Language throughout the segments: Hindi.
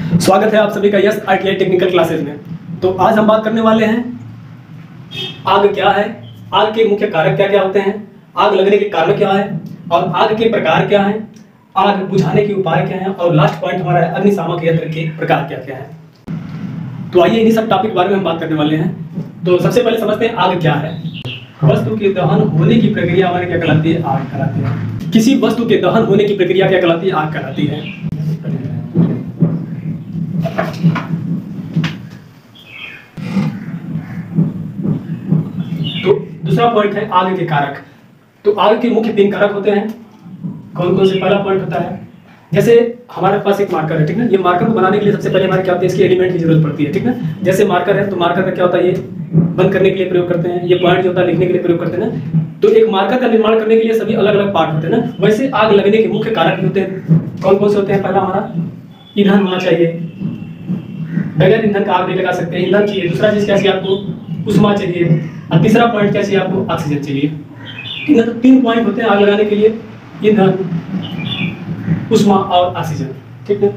स्वागत है आप सभी का यस ITI टेक्निकल क्लासेज में। तो आज हम बात करने वाले हैं आग क्या है, आग के मुख्य कारक क्या क्या होते हैं, आग लगने के कारण क्या है और आग के प्रकार क्या हैं, आग बुझाने के उपाय क्या हैं और लास्ट पॉइंट हमारा है अग्निशामक यंत्र के प्रकार क्या क्या हैं। तो आइए इन्हीं सब टॉपिक के बारे में हम बात करने वाले हैं। तो सबसे पहले समझते हैं आग क्या है। वस्तु के दहन होने की प्रक्रिया हमारे क्या कहलाती है? आग कहलाती है। किसी वस्तु के दहन होने की प्रक्रिया क्या कहलाती है? आग कहलाती है। तो दूसरा पॉइंट है आग के कारक। तो आग के मुख्य 3 कारक होते हैं। कौन कौन से? पहला पॉइंट होता है जैसे हमारे पास एक मार्कर है, ठीक ना। ये मार्कर को बनाने के लिए सबसे पहले हमारे क्या होता है? इसके एलिमेंट की जरूरत पड़ती है, ठीक ना। जैसे मार्कर है तो मार्कर का क्या होता है? ये बंद करने के लिए प्रयोग करते हैं, ये पॉइंट जो होता है लिखने के लिए प्रयोग करते हैं ना। तो एक मार्कर का निर्माण करने के लिए सभी अलग अलग पार्ट होते हैं ना। वैसे आग लगने के मुख्य कारक होते हैं। कौन कौन से होते हैं? पहला हमारा ईंधन होना चाहिए, बगैर ईंधन का आग नहीं लगा सकते, ईंधन चाहिए। दूसरा चीज क्या चाहिए आपको? उष्मा चाहिए। और तीसरा पॉइंट क्या चाहिए आपको? ऑक्सीजन चाहिए, ठीक है। तो 3 पॉइंट होते हैं आग लगाने के लिए, ईंधन, उष्मा और ऑक्सीजन, ठीक है।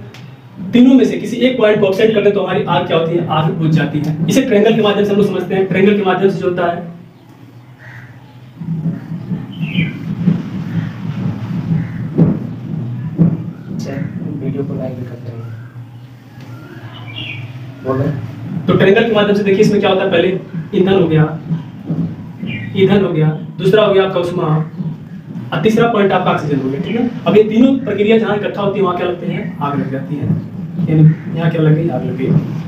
तीनों में से किसी एक पॉइंट को ऑब्सेंट कर दे तो हमारी आग क्या होती है? आग बुझ जाती है। इसे ट्रायंगल के माध्यम से हम लोग समझते हैं। ट्रायंगल के माध्यम से जो होता है वीडियो को लाइक भी करते हैं। तो ट्रायंगल के माध्यम से देखिए इसमें क्या होता है? पहले ईंधन हो गया, ईंधन हो गया, दूसरा हो गया आपका उष्मा और तीसरा पॉइंट आपका ऑक्सीजन हो गया, ठीक है। अब ये तीनों प्रक्रिया जहां इकट्ठा होती है वहां क्या लगते हैं? आग लग जाती है। यानी यहाँ क्या लग गई? आग लग गई।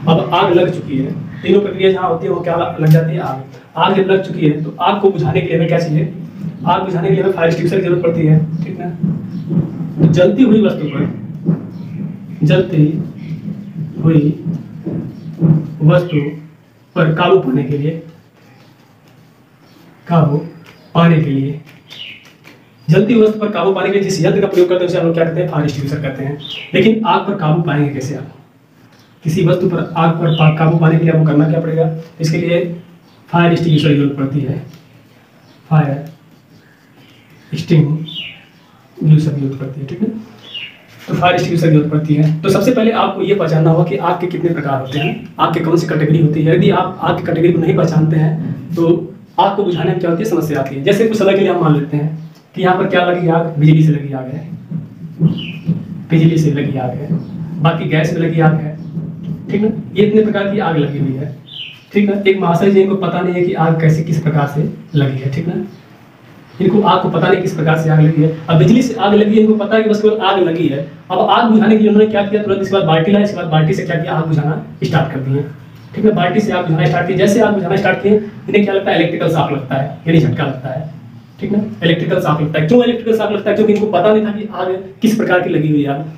अब आग लग चुकी है, तीनों प्रक्रिया जहां होती है वो क्या लग जाती है? आग। आग जब लग चुकी है तो आग को बुझाने के लिए हमें क्या चाहिए? आग बुझाने के लिए हमें फायर एक्सटिंग्विशर की जरूरत पड़ती है, ठीक है। तो जलती हुई वस्तु पर, जलती हुई वस्तु पर काबू पाने के लिए, काबू पाने के लिए, जलती वस्तु पर काबू पाने के लिए जिस यंत्र का प्रयोग करते हैं उसे हम लोग क्या कहते हैं? फायर एक्सटिंग्विशर कहते हैं। लेकिन आग पर काबू पाएंगे कैसे आप? किसी वस्तु पर आग पर काबू पाने के लिए आपको करना क्या पड़ेगा? इसके लिए फायर एक्सटिंग्विशर की जरूरत पड़ती है। फायर एक्सटिंग्विशर की जरूरत पड़ती है, ठीक है। तो फायर एक्सटिंग्विशर की जरूरत पड़ती है। तो सबसे पहले आपको ये पहचानना होगा कि आग के कितने प्रकार होते हैं, आग के कौन सी कैटेगरी होती है। यदि आप आग की कैटेगरी को नहीं पहचानते हैं तो आग को बुझाने में क्या होती है? समस्या आती है। जैसे कुछ समय के लिए हम मान लेते हैं कि यहाँ पर क्या लगी आग? बिजली से लगी आग है, बिजली से लगी आग है, बाकी गैस में लगी आग है, ठीक है। ये इतने प्रकार की आग लगी हुई है, ठीक है। एक महाशय जी इनको पता नहीं है कि आग कैसे किस प्रकार से लगी है, ठीक है। इनको आग को पता नहीं किस प्रकार से आग लगी है। अब बिजली से आग लगी है, इनको पता है कि बस केवल आग लगी है। अब आग बुझाने के लिए उन्होंने क्या किया? तुरंत इसके बाद बाल्टी लाए, इसके बाद बाल्टी से क्या किया? आग बुझाना स्टार्ट कर दिए, ठीक है। बाल्टी से आग बुझाना स्टार्ट किया। जैसे आग बुझाना स्टार्ट किए इन्हें क्या लगता है? इलेक्ट्रिकल शॉक लगता है, यानी झटका लगता है, ठीक ना। इलेक्ट्रिकल शॉक लगता है। क्यों इलेक्ट्रिकल शॉक लगता है? क्योंकि इनको पता नहीं था कि आग किस प्रकार की लगी हुई है आग।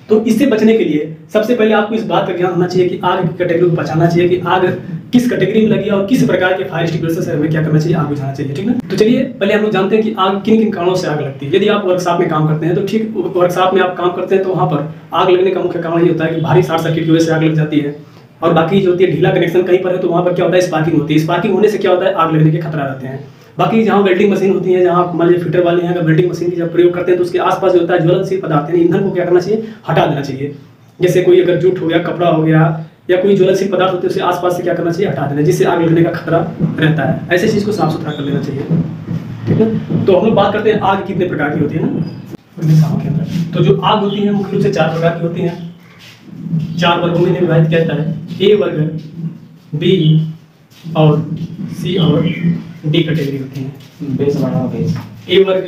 तो इससे बचने के लिए सबसे पहले आपको इस बात का ज्ञान होना चाहिए कि आग की कैटेगरी को पहचानना चाहिए कि आग किस कैटेगरी में लगी है और किस प्रकार के फायर एक्सटिंग्विशर से हमें क्या करना चाहिए? आग बुझाना चाहिए, ठीक ना। तो चलिए पहले हम लोग जानते हैं कि आग किन किन कारणों से आग लगती है। यदि आप वर्कशॉप में काम करते हैं तो ठीक, वर्कशॉप में आप काम करते हैं तो वहाँ पर आग लगने का मुख्य कारण ये होता है कि भारी शॉर्ट सर्किट की वजह से आग लग जाती है। और बाकी जो होती है ढीला कनेक्शन कहीं पर है तो वहाँ पर क्या होता है? स्पार्किंग होती है। स्पार्किंग होने से क्या होता है? आग लगने के खतरा रहते हैं। बाकी जहाँ वेल्डिंग मशीन होती है, जहाँ मान लीजिए फिटर वाले हैं, अगर वेल्डिंग मशीन की जब प्रयोग करते हैं तो उसके आसपास जो होता है ज्वलनशील पदार्थ है, ईंधन को क्या करना चाहिए? हटा देना चाहिए। जैसे कोई अगर जूट हो गया, कपड़ा हो गया या कोई ज्वलनशील पदार्थ होते हैं उसे आसपास से क्या करना चाहिए? हटा देना, जिससे आग लगने का खतरा रहता है। ऐसे चीज को साफ सुथरा कर लेना चाहिए, ठीक है। तो हम लोग बात करते हैं आग कितने प्रकार की होती है ना अग्निशामक के अंदर। तो जो आग होती है मुख्य रूप से 4 प्रकार की होती है। 4 वर्गों में विभाजित किया जाता है। ए वर्ग, बी और सी और डी कैटेगरी होती है। बेस बढ़ाओ, बेस। ए वर्ग,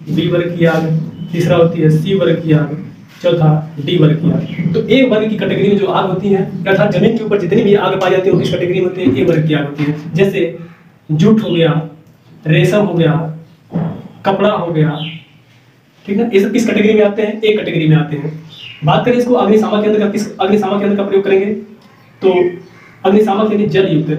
बी वर्ग की आग, तीसरा होती है सी वर्ग की आग, चौथा डी वर्ग की आग। तो ए वर्ग की कैटेगरी में जो आग होती है अर्थात जमीन के ऊपर जितनी भी आग पाई जाती है वो किस कैटेगरी में होती है? ए वर्ग की आग होती है। जैसे जूट हो गया, रेशम हो गया, कपड़ा हो गया, ठीक है। ये सब किस कैटेगरी में आते हैं? ए कैटेगरी में आते हैं। बात करें इसको अग्निशामक यंत्र का, किस अग्निशामक यंत्र का प्रयोग करेंगे? तो अग्निशामक यानी जल युक्त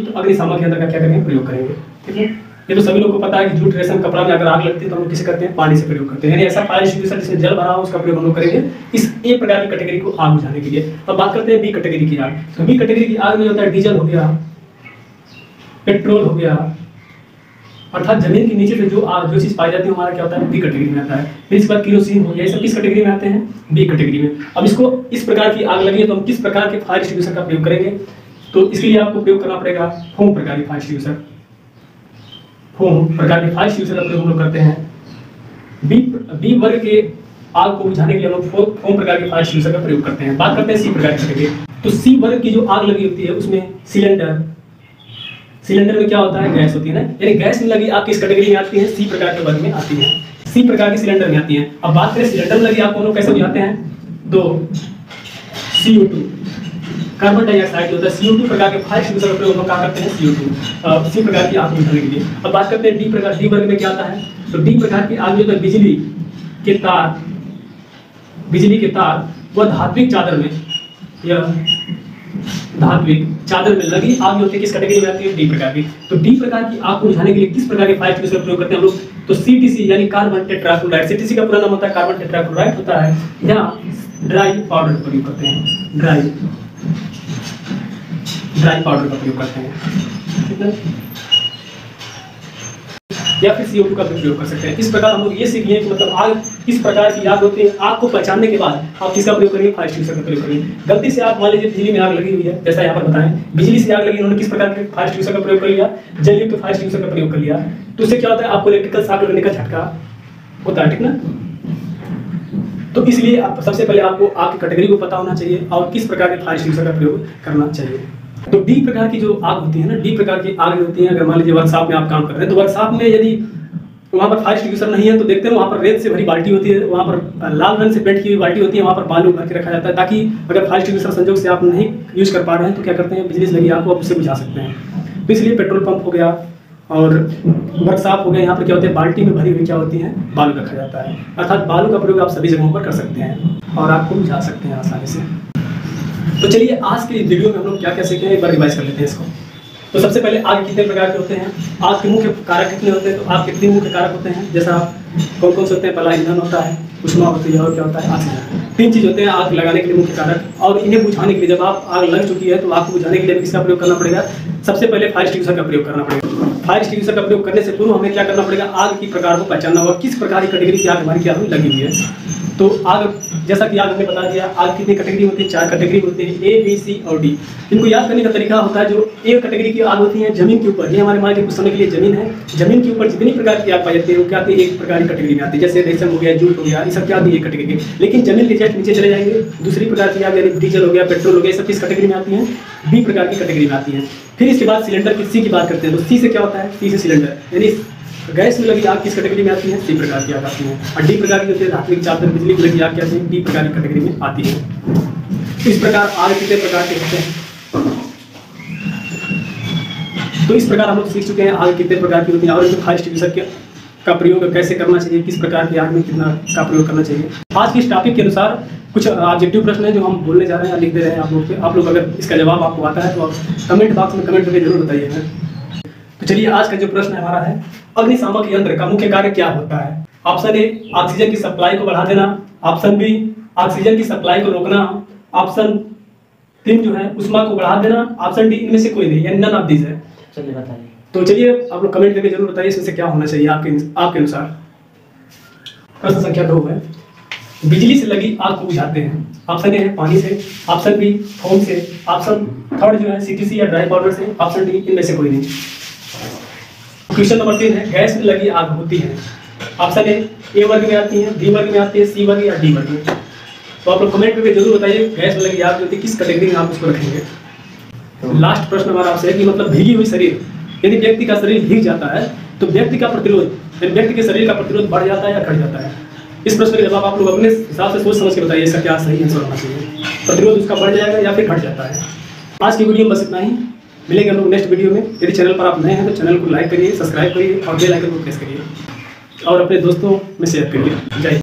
अग्निशामक यंत्र का क्या करेंगे? प्रयोग करेंगे, ठीक है। ये तो सभी लोगों को पता है कि जूट, रेशम, कपड़ा में अगर आग लगती है तो हम लोग किसे करते हैं? पानी से प्रयोग करते हैं। यानी ऐसा फायर एक्सटिंग्विशर जिसमें जल भरा हो उसका प्रयोग हम लोग करेंगे इस ए प्रकार की कैटेगरी को आग बुझाने के लिए। अब बात करते हैं बी कैटेगरी की आग। तो बी कैटेगरी की आग में होता है डीजल हो गया, पेट्रोल हो गया, अर्थात जमीन के नीचे से जो चीज पाई जाती है हमारा क्या होता है, बी कैटेगरी में आता है। फिर इसके बाद केरोसिन हो गया, ये सब किस कैटेगरी में आते हैं, बी कैटेगरी में। अब इसको इस प्रकार की आग लगी है तो हम किस प्रकार के फायर एक्सटिंग्विशर का प्रयोग करेंगे, तो इसके लिए आपको प्रयोग करना पड़ेगा फोम प्रकार की फायर एक्सटिंग्विशर। फोम प्रकार के फायर एक्सटिंग्विशर का प्रयोग हम लोग करते हैं। बी वर्ग के आग को बुझाने के लिए हम लोग फोम प्रकार के फायर एक्सटिंग्विशर का प्रयोग करते हैं। बात करते हैं सी प्रकार की कैटेगरी। तो सी वर्ग की जो आग लगी होती है उसमें सिलेंडर में क्या होता है, गैस होती है ना, यानी गैस में लगी आग किस कैटेगरी में आती है, सी प्रकार के वर्ग में आती है, सी प्रकार के सिलेंडर में आती है। अब बात करें सिलेंडर में लगी आग को हम लोग कैसे बुझाते हैं, तो CO2 कार्बन डाइऑक्साइड होता है, CO2 प्रकार के फायर एक्सटिंग्विशर का प्रयोग हम लोग क्या करते हैं, CO2 सी प्रकार की आग बुझाने के लिए। अब बात करते हैं डी प्रकार, डी वर्ग में क्या आता है, तो डी प्रकार की आग जो है बिजली के तार व धात्विक चादर में लगी आग होती है, किस कैटेगरी में आती है, डी प्रकार की। तो डी प्रकार की आग को बुझाने के लिए किस प्रकार के फायर एक्सटिंग्विशर का प्रयोग करते हैं हम लोग, तो CTC यानी कार्बन टेट्राक्लोराइड। CTC का पूरा नाम होता है कार्बन टेट्राक्लोराइड होता है, या ड्राई पाउडर का प्रयोग करते हैं, ड्राई पाउडर का प्रयोग करते हैं, ठीक है, या फिर CO2 का भी प्रयोग कर सकते हैं। इस प्रकार हम लोग ये सीख लिए कि मतलब आग किस प्रकार की आग होती है। आग को पहचानने के बाद आप किसका प्रयोग करेंगे, फायर एक्सटिंग्विशर का प्रयोग करेंगे। गलती से आप मान लीजिए बिजली में आग लगी हुई है, जैसा यहाँ पर बताएं, बिजली से आग लगी, उन्होंने किस प्रकार के फायर एक्सटिंग्विशर का प्रयोग कर लिया, जलयुक्त फायर एक्सटिंग्विशर का प्रयोग कर लिया, तो उससे क्या होता है, आपको इलेक्ट्रिकल शॉक लगने का झटका होता है, ठीक ना। तो इसलिए आप सबसे पहले आपको आग की कैटेगरी को पता होना चाहिए और किस प्रकार के फायर एक्सटिंग्विशर का प्रयोग करना चाहिए। तो डी प्रकार की जो आग होती है ना, डी प्रकार की आग होती है, अगर मान लीजिए वर्कशॉप में आप काम कर रहे हैं, तो वर्कशॉप में यदि वहाँ पर फायर एक्सटिंग्विशर नहीं है तो देखते हैं वहाँ पर रेत से भरी बाल्टी होती है, वहाँ पर लाल रंग से पेंट की हुई बाल्टी होती है, वहाँ पर बालू भर के रखा जाता है, ताकि अगर फायर एक्सटिंग्विशर संजोग से आप नहीं यूज कर पा रहे हैं तो क्या करते हैं, बिजली से लगी आग को आप उससे बुझा सकते हैं। तो इसलिए पेट्रोल पंप हो गया और वर्कशॉप हो गया, यहाँ पर क्या होता है, बाल्टी में भरी हुई क्या होती है, बालू रखा जाता है। अर्थात बालू का प्रयोग आप सभी जगहों पर कर सकते हैं और आपको बुझा सकते हैं आसानी से। तो चलिए आज के वीडियो में हम लोग क्या क्या सीखे हैं, एक बार रिवाइज कर लेते हैं इसको। तो सबसे पहले आग कितने प्रकार के होते हैं, आग के मुख्य कारक कितने होते हैं, तो आग के 3 मुख्य कारक होते हैं, जैसा कौन कौन से होते हैं, पहला ईंधन होता है, उष्मा होती है और क्या होता है, ऑक्सीजन। 3 चीज होते हैं आग लगाने के लिए मुख्य कारक। और इन्हें बुझाने के लिए, जब आप आग लग चुकी है तो आग को बुझाने के लिए किसका प्रयोग करना पड़ेगा, सबसे पहले फायर एक्सटिंग्विशर का प्रयोग करना पड़ेगा। फायर एक्सटिंग्विशर का प्रयोग करने से पूर्व हमें क्या करना पड़ेगा, आग की प्रकार को पहचानना होगा, किस प्रकार की कैटेगरी की आग हमारी क्या लगी हुई है। तो आग, जैसा कि आग हमने बता दिया, आग कितनी कैटेगरी होती है, 4 कैटेगरी होती है, A, B, C और D। इनको याद करने का तरीका होता है, जो A कैटेगरी की आग होती है जमीन के ऊपर, ये हमारे मान लीजिए कुछ समय के लिए जमीन है, जमीन के ऊपर जितनी प्रकार की आग पाई जाती है वो क्या आती है, एक प्रकार की कैटेगरी में आती है, जैसे रेशम हो गया, जूट हो गया, ये सब क्या आती है, एक कैटेगरी की। लेकिन जमीन के जस्ट नीचे चले जाएंगे, दूसरी प्रकार की आग यानी डीजल हो गया, पेट्रोल हो गया, सब किस कैटेगरी में आती है, B प्रकार की कैटेगरी में आती है। फिर इसके बाद सिलेंडर की C की बात करते हैं, तो C से क्या होता है, C से सिलेंडर यानी गैस में लगी आग किस कैटेगरी में आती है, सी प्रकार की आग आती है। और डी प्रकार की होती है धात्विक चादर बिजली में लगी आग क्या आती है, डी प्रकार की कैटेगरी में आती है। तो इस प्रकार आग कितने प्रकार के होते हैं, तो इस प्रकार हम लोग सीख चुके हैं आग कितने प्रकार की होती है और फायर एक्सटिंग्विशर का प्रयोग कैसे करना चाहिए, किस प्रकार की आग में कितना का प्रयोग करना चाहिए। आज की इस टॉपिक के अनुसार कुछ ऑब्जेक्टिव प्रश्न है जो हम बोलने जा रहे हैं, लिख दे रहे हैं आप लोग अगर इसका जवाब आपको आता है तो आप कमेंट बॉक्स में कमेंट करके जरूर बताइएगा। तो चलिए आज का जो प्रश्न हमारा है, अग्निशामक यंत्र का मुख्य कार्य क्या होता है। ऑप्शन ए ऑक्सीजन की सप्लाई को बढ़ा देना, ऑप्शन बी ऑक्सीजन की सप्लाई को रोकना, ऑप्शन 3 जो है उष्मा को बढ़ा देना, ऑप्शन डी इनमें से कोई नहीं, यानी नन ऑफ दिस है। चलिए बताइए। तो चलिए आप लोग कमेंट करके जरूर बताइए इसमें से क्या होना चाहिए आपके अनुसार। प्रश्न संख्या 2 है, बिजली से लगी आग को बुझाते हैं। ऑप्शन ए है पानी से, ऑप्शन बी फोम से, ऑप्शन 3 जो है CTC या ड्राई पाउडर से, ऑप्शन डी इनमें से कोई नहीं। क्वेश्चन नंबर 3 है, गैस में लगी आग होती है। ऑप्शन ए वर्ग में आती है, बी वर्ग में आती है, सी वर्ग या डी वर्ग में। तो आप लोग कमेंट करके जरूर बताइए गैस में लगी आग होती है किस कैटेगरी में आप उसको रखेंगे। तो लास्ट प्रश्न हमारा आपसे है कि मतलब भीगी हुई शरीर, यदि व्यक्ति का शरीर भीग जाता है तो व्यक्ति के शरीर का प्रतिरोध बढ़ जाता है या घट जाता है। इस प्रश्न का जवाब आप लोग अपने हिसाब से सोच समझ के बताइए, इसका क्या सही आंसर होना चाहिए, प्रतिरोध उसका बढ़ जाएगा या फिर घट जाता है। आज की वीडियो में बस इतना ही, मिलेंगे हम लोग नेक्स्ट वीडियो में। यदि चैनल पर आप नए हैं तो चैनल को लाइक करिए, सब्सक्राइब करिए और बेल आइकन को प्रेस करिए और अपने दोस्तों में शेयर करिए। जय हिंद।